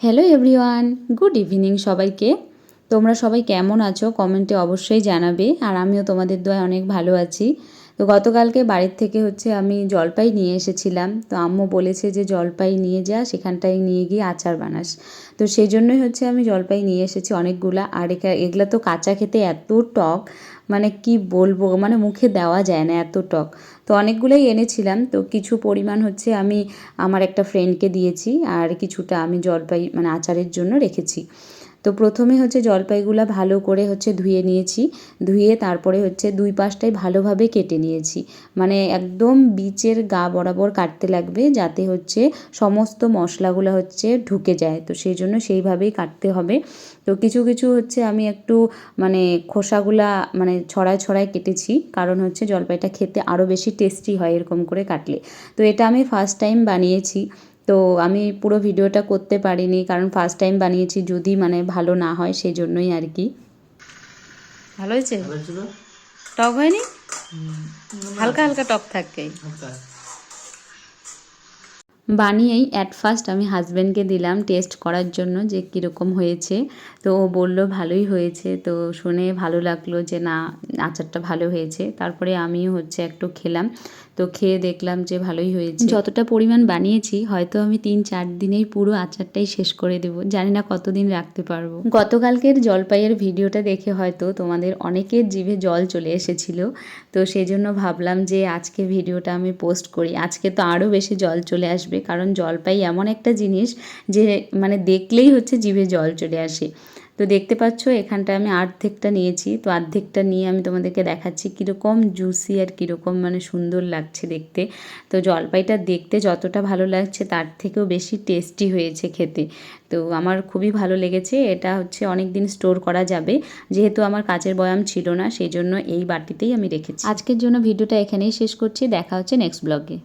Hello everyone, good evening সবাইকে। তোমরা সবাই কেমন আছো কমেন্টে অবশ্যই জানাবে। আর আমিও তোমাদের দোয়ায় অনেক ভালো আছি। তো গতকালকে বাড়ির থেকে আমি জলপাই নিয়ে এসেছিলাম। তো আম্মু বলেছে যে জলপাই নিয়ে যা, সেখানটায় নিয়ে গিয়ে আচার বানাস। তো সেই জন্যই আমি জলপাই নিয়ে এসেছি অনেকগুলা। আর এগুলা তো কাঁচা খেতে এত টক, মানে কি বলবো, মানে মুখে দেওয়া যায় না, এত টক। তো অনেকগুলোই এনেছিলাম। তো কিছু পরিমাণ আমি আমার একটা ফ্রেন্ডকে দিয়েছি, আর কিছুটা আমি জলপাই মানে আচারের জন্য রেখেছি। তো প্রথমে জলপাইগুলা ভালো করে ধুয়ে নিয়েছি। ধুয়ে তারপরে দুই পাশটাই ভালোভাবে কেটে নিয়েছি। মানে একদম বীচের গা বরাবর কাটতে লাগবে, যাতে সমস্ত মশলাগুলো ঢুকে যায়। তো সেই জন্য সেইভাবেই কাটতে হবে। তো কিছু কিছু আমি একটু মানে খোসাগুলা মানে ছড়ায় ছড়ায় কেটেছি, কারণ জলপাইটা খেতে আরও বেশি টেস্টি হয় এরকম করে কাটলে। তো এটা আমি ফার্স্ট টাইম বানিয়েছি। তো আমি পুরো ভিডিওটা করতে পারিনি, কারণ ফার্স্ট টাইম বানিয়েছি, যদি মানে ভালো না হয় সেই জন্যই আর কি। ভালো হয়েছে? টক হয়নি? হালকা হালকা টক থাকে। বানিয়েই অ্যাট ফার্স্ট আমি হাজব্যান্ডকে দিলাম টেস্ট করার জন্য যে কীরকম হয়েছে। তো ও বলল ভালোই হয়েছে। তো শুনে ভালো লাগলো যে না, আচারটা ভালো হয়েছে। তারপরে আমিও একটু খেলাম। তো খেয়ে দেখলাম যে ভালোই হয়েছে। যতটা পরিমাণ বানিয়েছি হয়তো আমি 3-4 দিনেই পুরো আচারটাই শেষ করে দেবো, জানি না কতদিন রাখতে পারবো। গতকালকের জলপাইয়ের ভিডিওটা দেখে হয়তো তোমাদের অনেকের জিভে জল চলে এসেছিল। তো সেই জন্য ভাবলাম যে আজকে ভিডিওটা আমি পোস্ট করি। আজকে তো আরও বেশি জল চলে আসবে, কারণ জলপাই এমন একটা জিনিস যে মানে দেখলেই জিভে জল চলে আসে। তো দেখতে পাচ্ছ এখানটা আমি অর্ধেকটা নিয়েছি। তো অর্ধেকটা নিয়ে আমি তোমাদেরকে দেখাচ্ছি কীরকম জুসি আর কীরকম মানে সুন্দর লাগছে দেখতে। তো জলপাইটা দেখতে যতটা ভালো লাগছে তার থেকেও বেশি টেস্টি হয়েছে খেতে। তো আমার খুবই ভালো লেগেছে। এটা অনেক দিন স্টোর করা যাবে, যেহেতু আমার কাচের বয়াম ছিল না, সেই জন্য এই বাটিতেই আমি রেখেছি। আজকের জন্য ভিডিওটা এখানেই শেষ করছি। দেখা হচ্ছে নেক্সট ব্লগে।